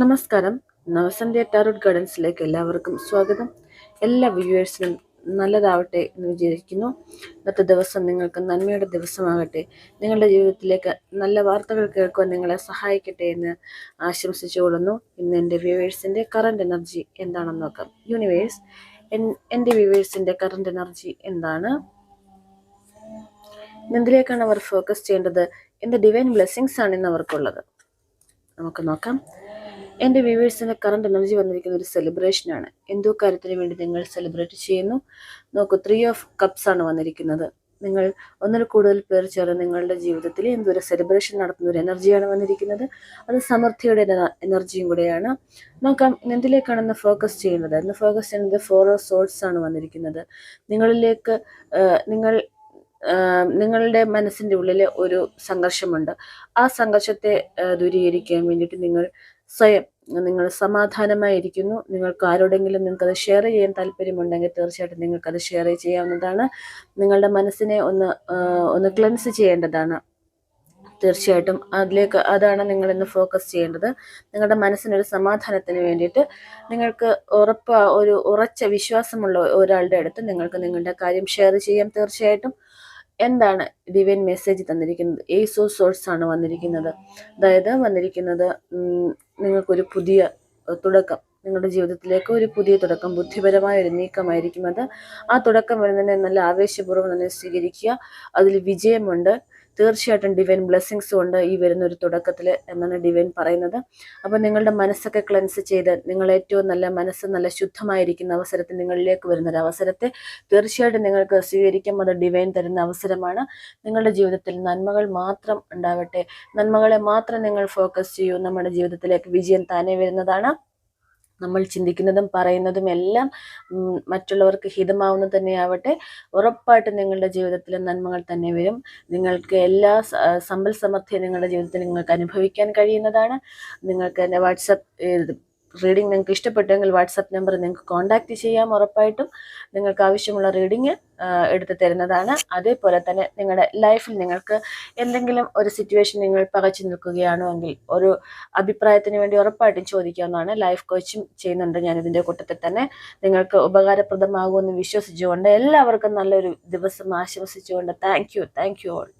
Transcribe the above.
നമസ്കാരം. നവസന്ധ്യ ടാരോട്ട് ഗൈഡൻസിലേക്ക് എല്ലാവർക്കും സ്വാഗതം. എല്ലാ വ്യൂവേഴ്സിനും നല്ലതാവട്ടെ എന്ന് വിചാരിക്കുന്നു. ഇന്നത്തെ ദിവസം നിങ്ങൾക്ക് നന്മയുടെ ദിവസമാകട്ടെ. നിങ്ങളുടെ ജീവിതത്തിലേക്ക് നല്ല വാർത്തകൾ കേൾക്കുവാൻ നിങ്ങളെ സഹായിക്കട്ടെ എന്ന് ആശംസിച്ചുകൊള്ളുന്നു. ഇന്ന് എൻ്റെ വ്യൂവേഴ്സിൻ്റെ കറണ്ട് എനർജി എന്താണെന്ന് നോക്കാം. യൂണിവേഴ്സ്, എൻ്റെ വ്യൂവേഴ്സിൻ്റെ കറണ്ട് എനർജി എന്താണ്? എന്തിലേക്കാണ് അവർ ഫോക്കസ് ചെയ്യേണ്ടത്? എന്ത് ഡിവൈൻ ബ്ലെസ്സിങ്സ് ആണ് ഇന്ന് അവർക്കുള്ളത്? നമുക്ക് നോക്കാം. എൻ്റെ വ്യൂവേഴ്സിൻ്റെ കറണ്ട് എനർജി വന്നിരിക്കുന്ന ഒരു സെലിബ്രേഷനാണ്. എന്തോ കാര്യത്തിന് വേണ്ടി നിങ്ങൾ സെലിബ്രേറ്റ് ചെയ്യുന്നു. നോക്കൂ, 3 ഓഫ് കപ്സ് ആണ് വന്നിരിക്കുന്നത്. നിങ്ങൾ ഒന്നിൽ കൂടുതൽ പേർ ചേർന്ന് നിങ്ങളുടെ ജീവിതത്തിൽ എന്തൊരു സെലിബ്രേഷൻ നടത്തുന്ന ഒരു എനർജിയാണ് വന്നിരിക്കുന്നത്. അത് സമൃദ്ധിയുടെ എനർജിയും കൂടെയാണ്. നോക്കാം എന്തിലേക്കാണ് ഇന്ന് ഫോക്കസ് ചെയ്യുന്നത്. ഇന്ന് ഫോക്കസ് ചെയ്യുന്നത് 4 ഓഫ് സോർഡ്സ് ആണ് വന്നിരിക്കുന്നത്. നിങ്ങളിലേക്ക് നിങ്ങളുടെ മനസ്സിൻ്റെ ഉള്ളിൽ ഒരു സംഘർഷമുണ്ട്. ആ സംഘർഷത്തെ ദൂരീകരിക്കാൻ വേണ്ടിയിട്ട് നിങ്ങൾ സമാധാനമായിരിക്കുന്നു. നിങ്ങൾക്ക് ആരോടെങ്കിലും നിങ്ങൾക്കത് ഷെയർ ചെയ്യാൻ താല്പര്യമുണ്ടെങ്കിൽ തീർച്ചയായിട്ടും നിങ്ങൾക്കത് ഷെയർ ചെയ്യാവുന്നതാണ്. നിങ്ങളുടെ മനസ്സിനെ ഒന്ന് ക്ലെൻസ് ചെയ്യേണ്ടതാണ്. തീർച്ചയായിട്ടും അതാണ് നിങ്ങൾ ഇന്ന് ഫോക്കസ് ചെയ്യേണ്ടത്. നിങ്ങളുടെ മനസ്സിനൊരു സമാധാനത്തിന് വേണ്ടിയിട്ട് നിങ്ങൾക്ക് ഒരു ഉറച്ച വിശ്വാസമുള്ള ഒരാളുടെ അടുത്ത് നിങ്ങൾക്ക് നിങ്ങളുടെ കാര്യം ഷെയർ ചെയ്യാം. തീർച്ചയായിട്ടും എന്താണ് ഡിവൈൻ മെസ്സേജ് തന്നിരിക്കുന്നത്? ഏസ് ഓഫ് സോഴ്സ് ആണ് വന്നിരിക്കുന്നത്. അതായത് നിങ്ങൾക്കൊരു പുതിയ തുടക്കം, നിങ്ങളുടെ ജീവിതത്തിലേക്ക് ഒരു പുതിയ തുടക്കം, ബുദ്ധിപരമായ ഒരു നീക്കമായിരിക്കും അത്. ആ തുടക്കം വരുന്നതിനെ നല്ല ആവേശപൂർവ്വം തന്നെ സ്വീകരിക്കുക. അതിൽ വിജയമുണ്ട്. തീർച്ചയായിട്ടും ഡിവൈൻ ബ്ലെസ്സിങ്സും ഉണ്ട് ഈ വരുന്ന ഒരു തുടക്കത്തിൽ എന്നാണ് ഡിവൈൻ പറയുന്നത്. അപ്പോൾ നിങ്ങളുടെ മനസ്സൊക്കെ ക്ലെൻസ് ചെയ്ത് നിങ്ങൾ ഏറ്റവും നല്ല ശുദ്ധമായിരിക്കുന്ന അവസരത്തിൽ നിങ്ങളിലേക്ക് വരുന്നൊരു അവസരത്തെ തീർച്ചയായിട്ടും നിങ്ങൾക്ക് സ്വീകരിക്കാം. അത് ഡിവൈൻ തരുന്ന അവസരമാണ്. നിങ്ങളുടെ ജീവിതത്തിൽ നന്മകൾ മാത്രം ഉണ്ടാവട്ടെ. നന്മകളെ മാത്രം നിങ്ങൾ ഫോക്കസ് ചെയ്യൂ. നമ്മുടെ ജീവിതത്തിലേക്ക് വിജയം താനേ വരുന്നതാണ്. നമ്മൾ ചിന്തിക്കുന്നതും പറയുന്നതും എല്ലാം മറ്റുള്ളവർക്ക് ഹിതമാവുന്നത് തന്നെയാവട്ടെ. ഉറപ്പായിട്ടും നിങ്ങളുടെ ജീവിതത്തിൽ നന്മകൾ തന്നെ വരും. നിങ്ങൾക്ക് എല്ലാ സമ്പൽ സമൃദ്ധിയും നിങ്ങളുടെ ജീവിതത്തിൽ നിങ്ങൾക്ക് അനുഭവിക്കാൻ കഴിയുന്നതാണ്. നിങ്ങൾക്ക് എൻ്റെ വാട്സപ്പ് റീഡിംഗ് നിങ്ങൾക്ക് ഇഷ്ടപ്പെട്ടെങ്കിൽ വാട്സപ്പ് നമ്പർ നിങ്ങൾക്ക് കോൺടാക്റ്റ് ചെയ്യാം. ഉറപ്പായിട്ടും നിങ്ങൾക്ക് ആവശ്യമുള്ള റീഡിങ് എടുത്തു തരുന്നതാണ്. അതേപോലെ തന്നെ നിങ്ങളുടെ ലൈഫിൽ നിങ്ങൾക്ക് എന്തെങ്കിലും ഒരു സിറ്റുവേഷൻ നിങ്ങൾ പകച്ചു നിൽക്കുകയാണോ എങ്കിൽ ഒരു അഭിപ്രായത്തിന് വേണ്ടി ഉറപ്പായിട്ടും ചോദിക്കാവുന്നതാണ്. ലൈഫ് കോച്ചിങ് ചെയ്യുന്നുണ്ട് ഞാൻ ഇതിൻ്റെ കൂട്ടത്തിൽ തന്നെ. നിങ്ങൾക്ക് ഉപകാരപ്രദമാകുമെന്ന് വിശ്വസിച്ചുകൊണ്ട് എല്ലാവർക്കും നല്ലൊരു ദിവസം ആശംസിച്ചുകൊണ്ട് താങ്ക് യു ഓൾ.